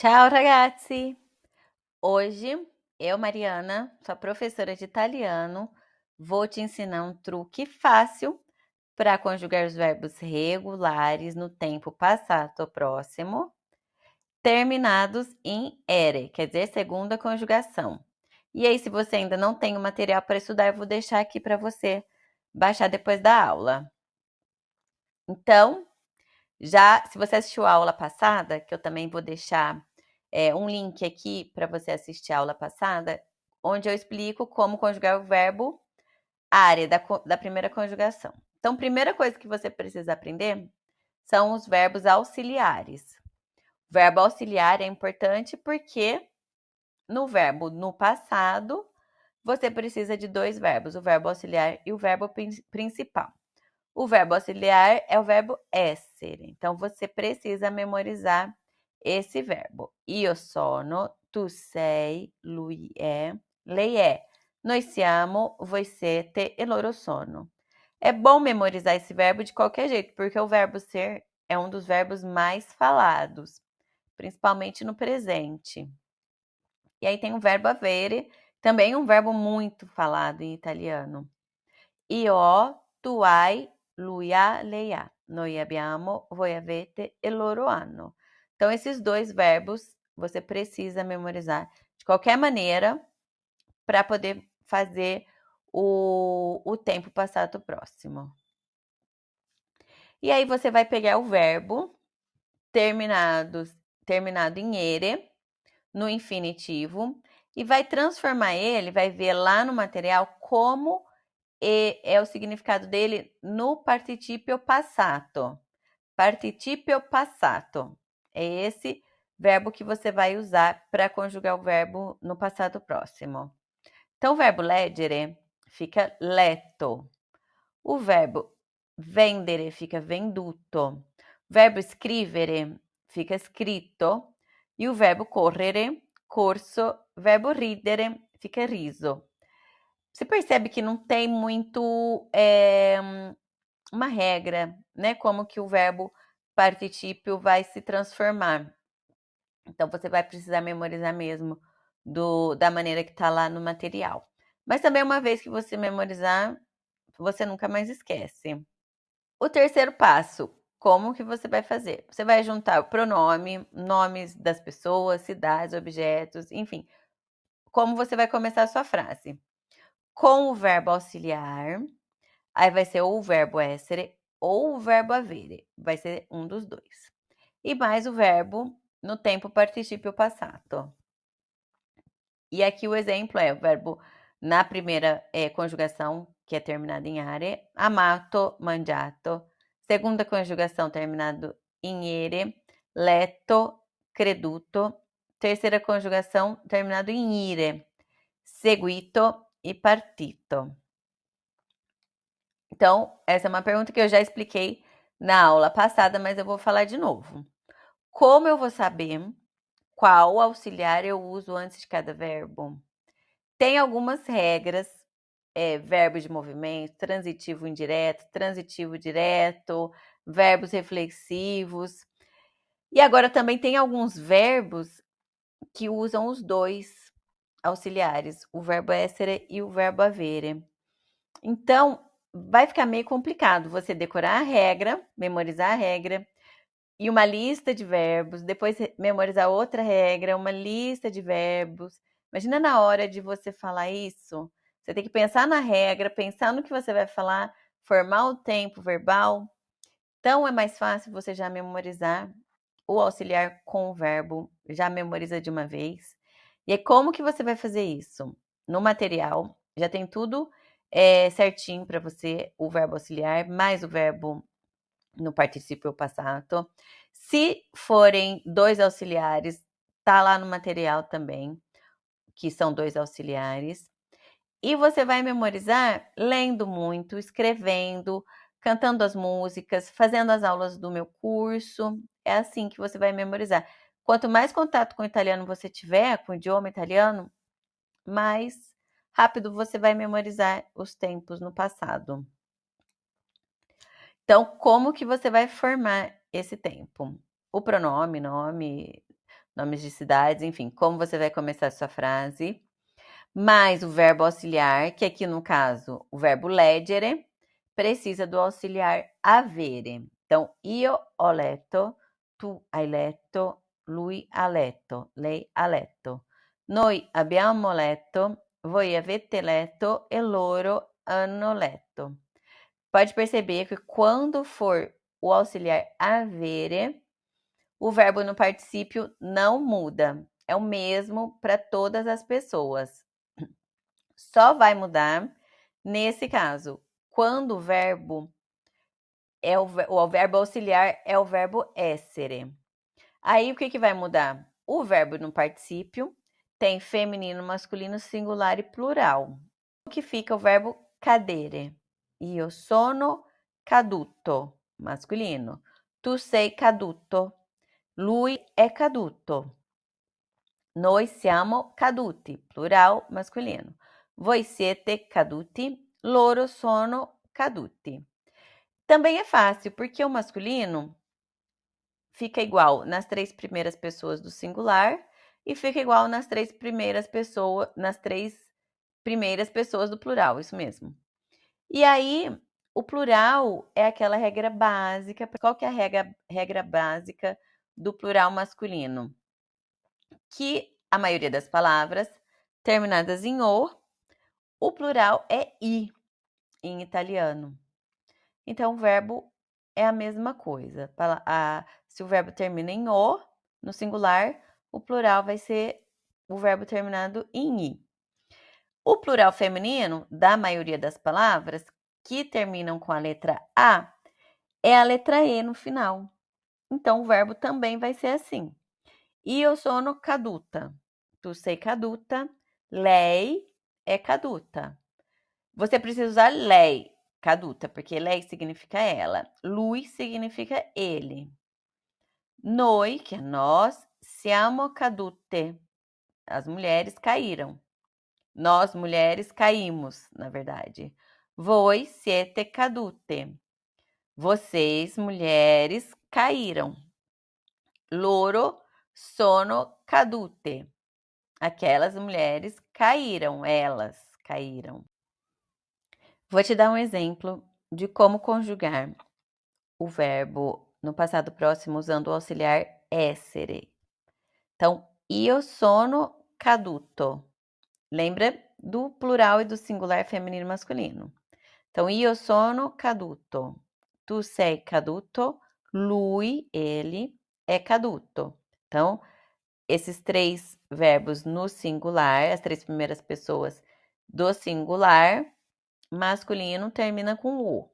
Ciao ragazzi! Hoje eu, Mariana, sua professora de italiano, vou te ensinar um truque fácil para conjugar os verbos regulares no tempo passato próximo, terminados em ere, quer dizer, segunda conjugação. E aí, se você ainda não tem o material para estudar, eu vou deixar aqui para você baixar depois da aula. Então, se você assistiu a aula passada, que eu também vou deixar um link aqui para você assistir a aula passada, onde eu explico como conjugar o verbo are da primeira conjugação. Então, primeira coisa que você precisa aprender são os verbos auxiliares. O verbo auxiliar é importante porque no verbo no passado, você precisa de dois verbos, o verbo auxiliar e o verbo principal. O verbo auxiliar é o verbo essere. Então, você precisa memorizar esse verbo. Io sono, tu sei, lui è, lei è. Noi siamo, voi siete e loro sono. É bom memorizar esse verbo de qualquer jeito, porque o verbo ser é um dos verbos mais falados, principalmente no presente. E aí tem o verbo avere, também um verbo muito falado em italiano. Io, tu hai, lui ha, lei ha. Noi abbiamo, voi avete e loro hanno. Então, esses dois verbos você precisa memorizar de qualquer maneira para poder fazer o tempo passado próximo. E aí, você vai pegar o verbo terminado em ere, no infinitivo, e vai transformar ele, vai ver lá no material como é o significado dele no participio passato. Participio passato. É esse verbo que você vai usar para conjugar o verbo no passado próximo. Então, o verbo leggere fica letto. O verbo vendere fica venduto. O verbo scrivere fica scritto. E o verbo correre, corso. O verbo ridere fica riso. Você percebe que não tem muito uma regra, né? Como que o verbo particípio vai se transformar. Então, você vai precisar memorizar mesmo da maneira que está lá no material. Mas também, uma vez que você memorizar, você nunca mais esquece. O terceiro passo, como que você vai fazer? Você vai juntar o pronome, nomes das pessoas, cidades, objetos, enfim. Como você vai começar a sua frase? Com o verbo auxiliar, aí vai ser ou o verbo essere ou o verbo avere. Vai ser um dos dois. E mais o verbo no tempo participio passato. E aqui o exemplo é o verbo na primeira conjugação, que é terminada em are, amato, mangiato. Segunda conjugação terminado em ere, letto, creduto. Terceira conjugação terminado em ire, seguito e partito. Então, essa é uma pergunta que eu já expliquei na aula passada, mas eu vou falar de novo. Como eu vou saber qual auxiliar eu uso antes de cada verbo? Tem algumas regras, verbo de movimento, transitivo indireto, transitivo direto, verbos reflexivos. E agora também tem alguns verbos que usam os dois auxiliares, o verbo essere e o verbo avere. Então, vai ficar meio complicado você decorar a regra, memorizar a regra, e uma lista de verbos, depois memorizar outra regra, uma lista de verbos. Imagina na hora de você falar isso, você tem que pensar na regra, pensar no que você vai falar, formar o tempo verbal. Então, é mais fácil você já memorizar o auxiliar com o verbo, já memoriza de uma vez. E aí, como que você vai fazer isso? No material, já tem tudo certinho para você, o verbo auxiliar, mais o verbo no participio passato. Se forem dois auxiliares, tá lá no material também, que são dois auxiliares. E você vai memorizar lendo muito, escrevendo, cantando as músicas, fazendo as aulas do meu curso. É assim que você vai memorizar. Quanto mais contato com o italiano você tiver, com o idioma italiano, mais rápido você vai memorizar os tempos no passado. Então, como que você vai formar esse tempo? O pronome, nome, nomes de cidades, enfim, como você vai começar a sua frase. Mais o verbo auxiliar, que aqui no caso, o verbo leggere, precisa do auxiliar avere. Então, io ho letto, tu hai letto, lui ha letto, lei ha letto. Noi abbiamo letto, voi avete letto e loro hanno letto. Pode perceber que quando for o auxiliar avere, o verbo no particípio não muda. É o mesmo para todas as pessoas. Só vai mudar nesse caso, quando o verbo o verbo auxiliar é o verbo essere. Aí o que vai mudar? O verbo no particípio tem feminino, masculino, singular e plural. O que fica o verbo cadere. Io sono caduto, masculino. Tu sei caduto. Lui è caduto. Noi siamo caduti, plural, masculino. Voi siete caduti, loro sono caduti. Também é fácil, porque o masculino fica igual nas 3 primeiras pessoas do singular e fica igual nas 3 primeiras pessoas do plural, isso mesmo. E aí, o plural é aquela regra básica. Qual que é a regra básica do plural masculino? Que a maioria das palavras terminadas em o plural é i em italiano. Então, o verbo é a mesma coisa. Se o verbo termina em o, no singular, o plural vai ser o verbo terminado em i. O plural feminino da maioria das palavras que terminam com a letra A é a letra E no final. Então, o verbo também vai ser assim. Io sono caduta. Tu sei caduta. Lei é caduta. Você precisa usar lei, caduta, porque lei significa ela. Lui significa ele. Noi, que é nós, siamo cadute. As mulheres caíram. Nós, mulheres, caímos, na verdade. Voi siete cadute. Vocês, mulheres, caíram. Loro sono cadute. Aquelas mulheres caíram, elas caíram. Vou te dar um exemplo de como conjugar o verbo no passado próximo usando o auxiliar essere. Então, io sono caduto. Lembra do plural e do singular feminino e masculino. Então, io sono caduto. Tu sei caduto. Lui, ele, é caduto. Então, esses 3 verbos no singular, as 3 primeiras pessoas do singular, masculino termina com o.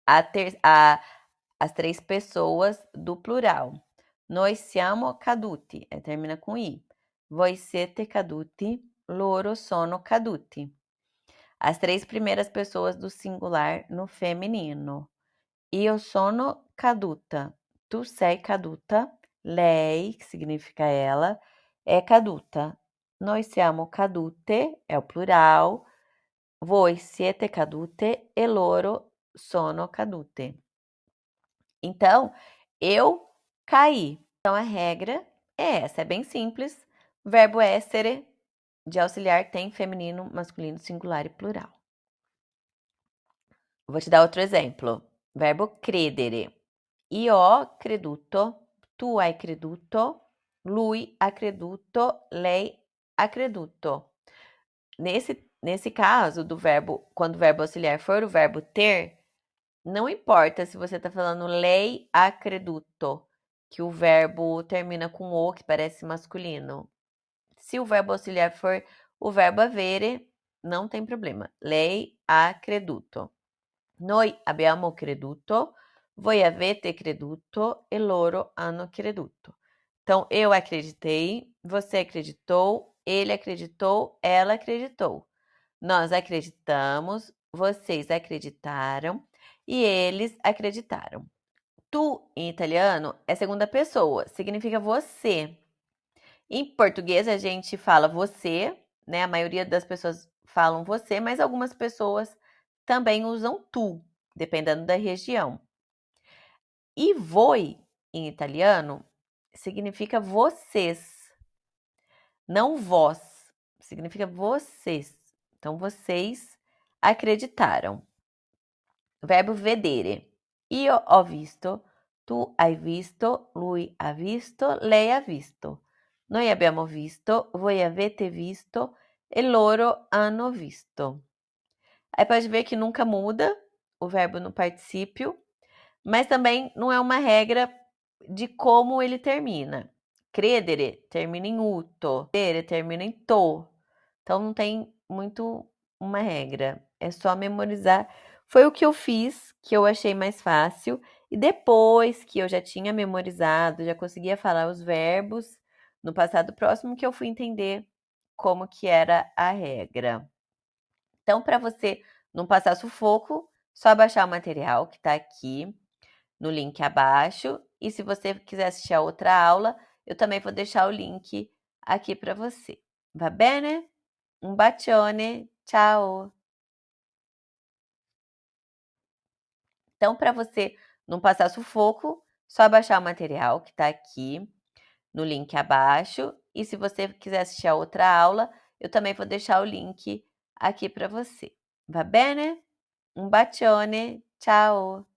As 3 pessoas do plural. Noi siamo caduti, termina com i. Voi siete caduti, loro sono caduti. As 3 primeiras pessoas do singular no feminino. Io sono caduta. Tu sei caduta. Lei, que significa ela, é caduta. Noi siamo cadute, é o plural. Voi siete cadute e loro sono cadute. Então, eu caí. Então, a regra é essa, é bem simples. O verbo essere de auxiliar tem feminino, masculino, singular e plural. Vou te dar outro exemplo. Verbo credere. Io ho creduto, tu hai creduto, lui ha creduto, lei ha creduto. Nesse caso do verbo, quando o verbo auxiliar for o verbo ter, não importa se você está falando lei ha creduto, que o verbo termina com o, que parece masculino. Se o verbo auxiliar for o verbo avere, não tem problema. Lei ha creduto. Noi abbiamo creduto, voi avete creduto e loro hanno creduto. Então, eu acreditei, você acreditou, ele acreditou, ela acreditou. Nós acreditamos, vocês acreditaram e eles acreditaram. Tu, em italiano, é segunda pessoa, significa você. Em português, a gente fala você, né? A maioria das pessoas falam você, mas algumas pessoas também usam tu, dependendo da região. E voi, em italiano, significa vocês, não vós. Significa vocês. Então, vocês acreditaram. Verbo vedere. Io ho visto, tu hai visto, lui ha visto, lei ha visto. Noi abbiamo visto, voi avete visto e loro hanno visto. Aí pode ver que nunca muda o verbo no particípio, mas também não é uma regra de como ele termina. Credere termina em uto, credere termina em to. Então não tem muito uma regra, é só memorizar. Foi o que eu fiz, que eu achei mais fácil, e depois que eu já tinha memorizado, já conseguia falar os verbos no passado próximo, que eu fui entender como que era a regra. Então, para você não passar sufoco, só baixar o material que está aqui no link abaixo. E se você quiser assistir a outra aula, eu também vou deixar o link aqui para você. Va bene? Um bacione, tchau! Então, para você não passar sufoco, só baixar o material que está aqui no link abaixo. E se você quiser assistir a outra aula, eu também vou deixar o link aqui para você. Va bene? Um bacione, tchau!